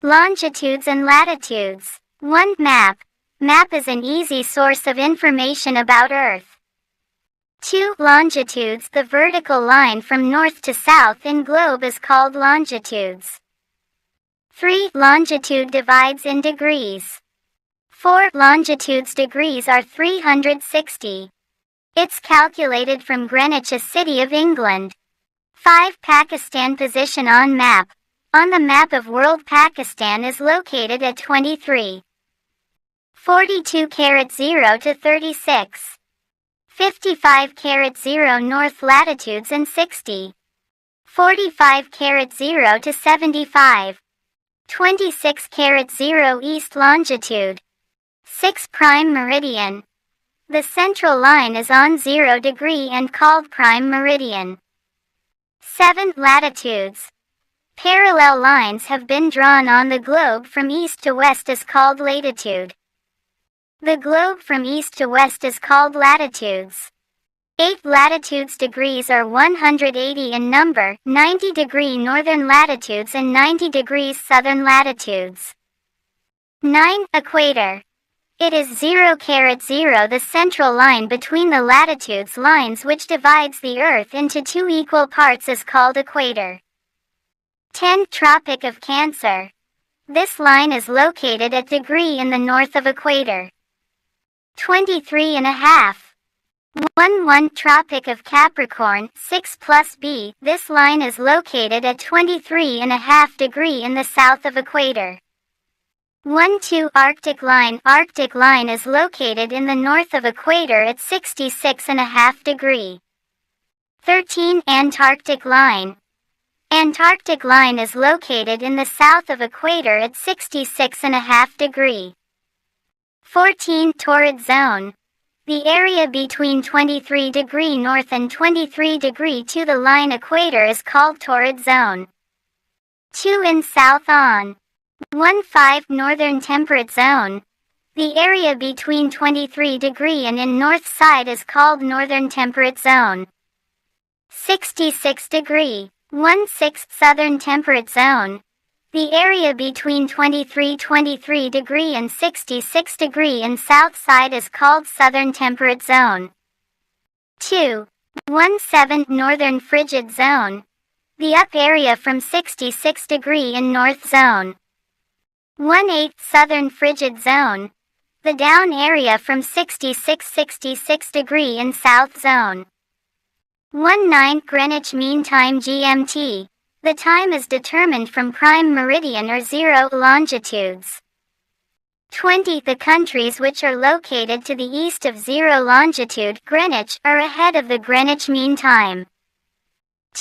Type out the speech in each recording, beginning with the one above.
Longitudes and latitudes. 1. Map. Map is an easy source of information about Earth. 2. Longitudes. The vertical line from north to south in globe is called longitudes. 3. Longitude divides in degrees. 4. Longitudes degrees are 360. It's calculated from Greenwich, a city of England. 5. Pakistan position on map. On the map of world, Pakistan is located at 23. 42.0 to 36. 55.0 north latitudes and 60. 45.0 to 75. 26.0 east longitude. 6. Prime meridian. The central line is on 0 degree and called prime meridian. 7. Latitudes. Parallel lines have been drawn on the globe from east to west is called latitude. The globe from east to west is called latitudes. 8. Latitudes degrees are 180 in number, 90 degree northern latitudes and 90 degrees southern latitudes. 9. Equator. It is 0.0, the central line between the latitudes lines which divides the Earth into two equal parts is called equator. 10. Tropic of Cancer. This line is located at degree in the north of equator. 23.5. 1. Tropic of Capricorn, 6 plus b. This line is located at 23.5 degree in the south of equator. 2. Arctic line. Arctic line is located in the north of equator at 66.5 degree. 13. Antarctic line. Antarctic line is located in the south of equator at 66.5 degree. 14. Torrid zone. The area between 23 degree north and 23 degree to the line equator is called torrid zone. 2. In south on. 5. Northern temperate zone. The area between 23 degree and in north side is called northern temperate zone. 66 degree. 6. Southern temperate zone. The area between 23 degree and 66 degree in south side is called southern temperate zone. 2. 7. Northern frigid zone. The up area from 66 degree in north zone. 8. Southern frigid zone. The down area from 66 degree in south zone. 9. Greenwich Mean Time GMT. The time is determined from prime meridian or 0 longitudes. 20. The countries which are located to the east of 0 longitude Greenwich are ahead of the Greenwich Mean Time.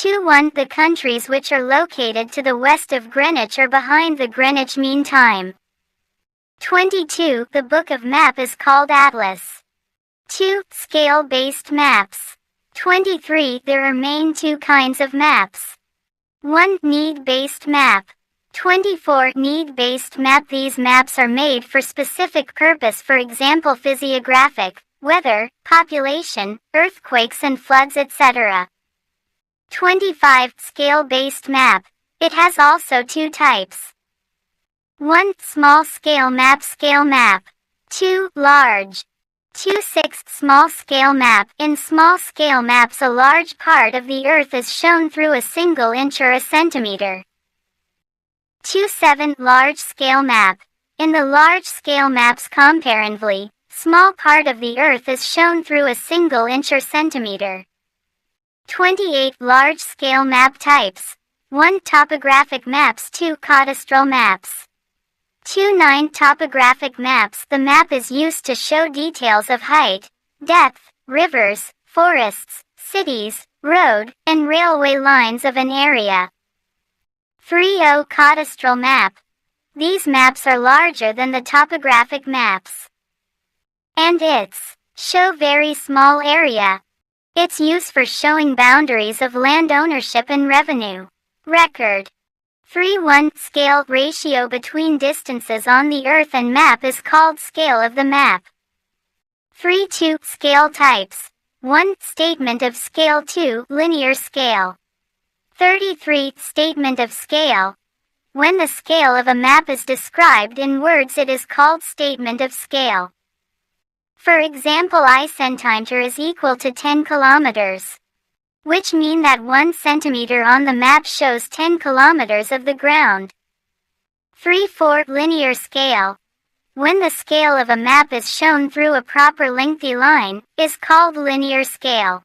1. The countries which are located to the west of Greenwich are behind the Greenwich Mean Time. 22. The book of map is called Atlas. 2. Scale-based maps. 23. There are main two kinds of maps. 1. Need-based map. 24. Need-based map. These maps are made for specific purpose, for example physiographic, weather, population, earthquakes and floods, etc. 25. Scale-based map. It has also two types. 1. Small-scale map. Scale map. 2. Large. 6. Small-scale map. In small-scale maps, a large part of the Earth is shown through a single inch or a centimeter. 7. Large-scale map. In the large-scale maps, comparatively, small part of the Earth is shown through a single inch or centimeter. 28. Large-scale map types. 1. Topographic maps. 2. Cadastral maps. 9. Topographic maps. The map is used to show details of height, depth, rivers, forests, cities, road, and railway lines of an area. 30. Cadastral map. These maps are larger than the topographic maps. And its show very small area. Its use for showing boundaries of land ownership and revenue. Record. 3:1 Scale ratio between distances on the Earth and map is called scale of the map. 3:2 Scale types. 1. Statement of scale. 2. Linear scale. 33 Statement of scale. When the scale of a map is described in words, it is called statement of scale. For example, I centimeter is equal to 10 kilometers, which mean that 1 centimeter on the map shows 10 kilometers of the ground. 3/4 linear scale. When the scale of a map is shown through a proper lengthy line, is called linear scale.